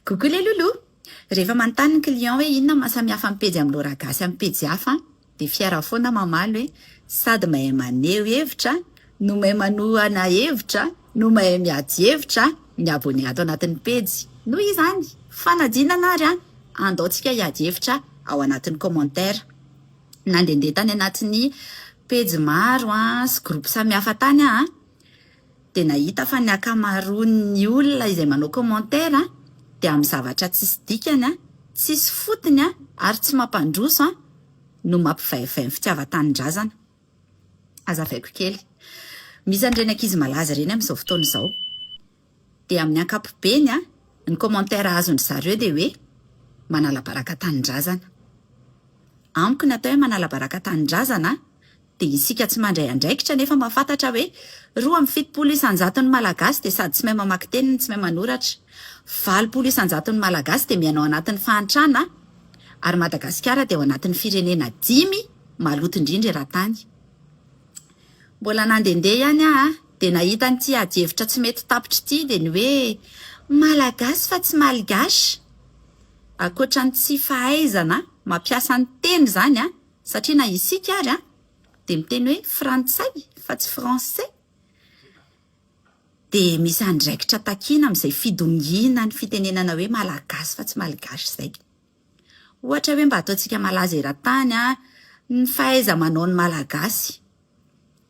Coucou les loulous. Rehefa manontany ny client hoe inona mahasamihafa ny pejy amin'ny laura gasy amin'ny pejy hafa dia fiara foana mamaly hoe sady mahay maneho hevitra no mahay manohana hevitra no mahay miady hevitra ny abone ato anatin'ny pejy. Noho izany fanadinana ary andaontsika hiady hevitra ao anatin'ny commentaire. Nandehandeha tany anatin'ny pejy maro sy groupe samihafa tany dia nahita fa ny akamaroan'ny olona izay manao commentaire dia amin'ny zavatra tsisy dikany tsisy fotony ary tsy mampandroso no mampivaivay ny fitiavan-tanindrazana. Azavaiko kely. Misy an'ireny ankizy malaza ireny amin'izao fotoana izao. Dia amin'ny ankapobeny ny commentaire azony zareo dia hoe manala baraka tanindrazana. Amiko ny atao hoe manala baraka tanindrazana dia isika tsy mandray andraikitra nefa mahafantatra hoe 2.7% ny malagasy dia sady tsy mahay mamaky teny tsy mahay manoratra. 4% ny malagasy dia miainao anatin'ny fahantrana ary Madagasikara dia ao anatin'ny firenena 5 maloto indrindra eran-tany. Mbola nandehandeha ihany dia nahita n'ity ady hevitra tsy mety tapitra ity dia ny hoe malagasy fa tsy malgasy. Ankoatra ny tsy fahaizana mampiasa ny teny zany satria na isika ary dia miteny hoe frantsay fa tsy français. Dia misy andraikitra takina amin'izay fidongina ny fitenenana hoe malagasy fa tsy malgasy izay. Ohatra hoe mba ataontsika malaza eran-tany ny fahaiza manao ny malagasy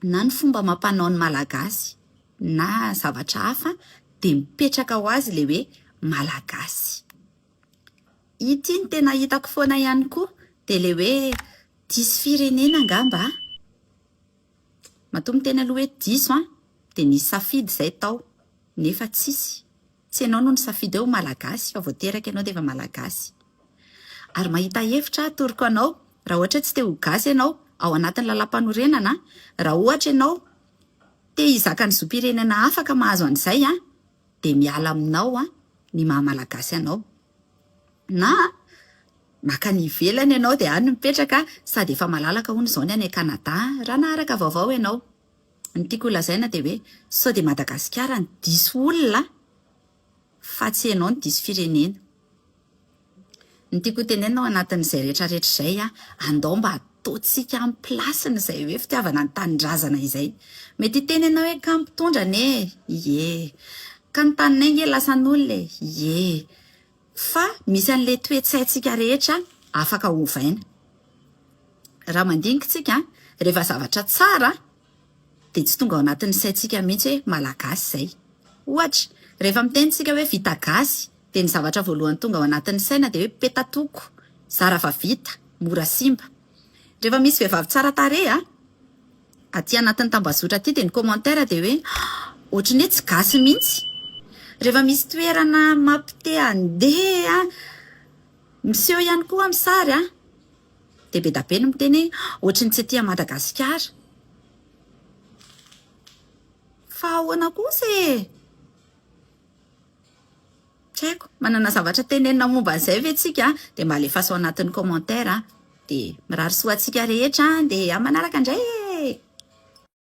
na ny fomba mampanao ny malagasy na zavatra hafa dia mipetraka ho azy ilay hoe malagasy. Ity ny tena hitako foana ihany koa dia ilay hoe diso firenena angamba. Matoa miteny aloha hoe diso dia nisy safidy izay tao nefa tsisy. Tsy ianao no nisafidy hoe malagasy fa voateraka ianao dia efa malagasy. Ary mahita hevitra toroko anao raha ohatra tsy te ho gasy ianao ao anatin'ny lalam-panorenana raha ohatra ianao te hizaka ny zom-pirenena hafa ka mahazo an'izay dia miala aminao ny maha-malagasy anao. Na maka ny ivelany ianao dia any mipetraka sady efa malalaka hono izao ny any Kanada raha naharaka vaovao ianao. Ny tiako lazaina dia hoe sao dia Madagasikara ny diso olona fa tsy ianao ny diso firenena. Ny tiako tenena ao anatin'izay rehetrarehetra izay andao mba ataontsika amin'ny plasiny izay hoe fitiavana ny tanindrazana izay. Mety hiteny ianao hoe ka mpitondra ane ka ny taninay nge lasan'olona fa misy an'ilay toe-tsaintsika rehetra afaka ovaina. Raha mandinika tsika rehefa zavatra tsara dia tsy tonga ao anatin'ny saintsika mihitsy hoe malagasy izay. Ohatra rehefa mitenitsika hoe vita gasy dia ny zavatra voalohany tonga ao anatin'ny saina dia hoe petatoko, zara fa vita, mora simba. Rehefa misy vehivavy tsara tarehy aty anatin'ny tambazotra aty dia ny commentaire dia hoe ohatry ny hoe tsy gasy mihitsy. Rehefa misy toerana mampite handeha miseho ihany koa amin'ny sary dia be da be no miteny ohatry ny tsy aty Madagasikara. Fa ahoana kosa tsy haiko, manana zavatra tenenina momba an'izay ve tsika dia mba alefaso ao anatin'ny commentaire dia mirary soa antsika rehetra dia amin'ny manaraka indray.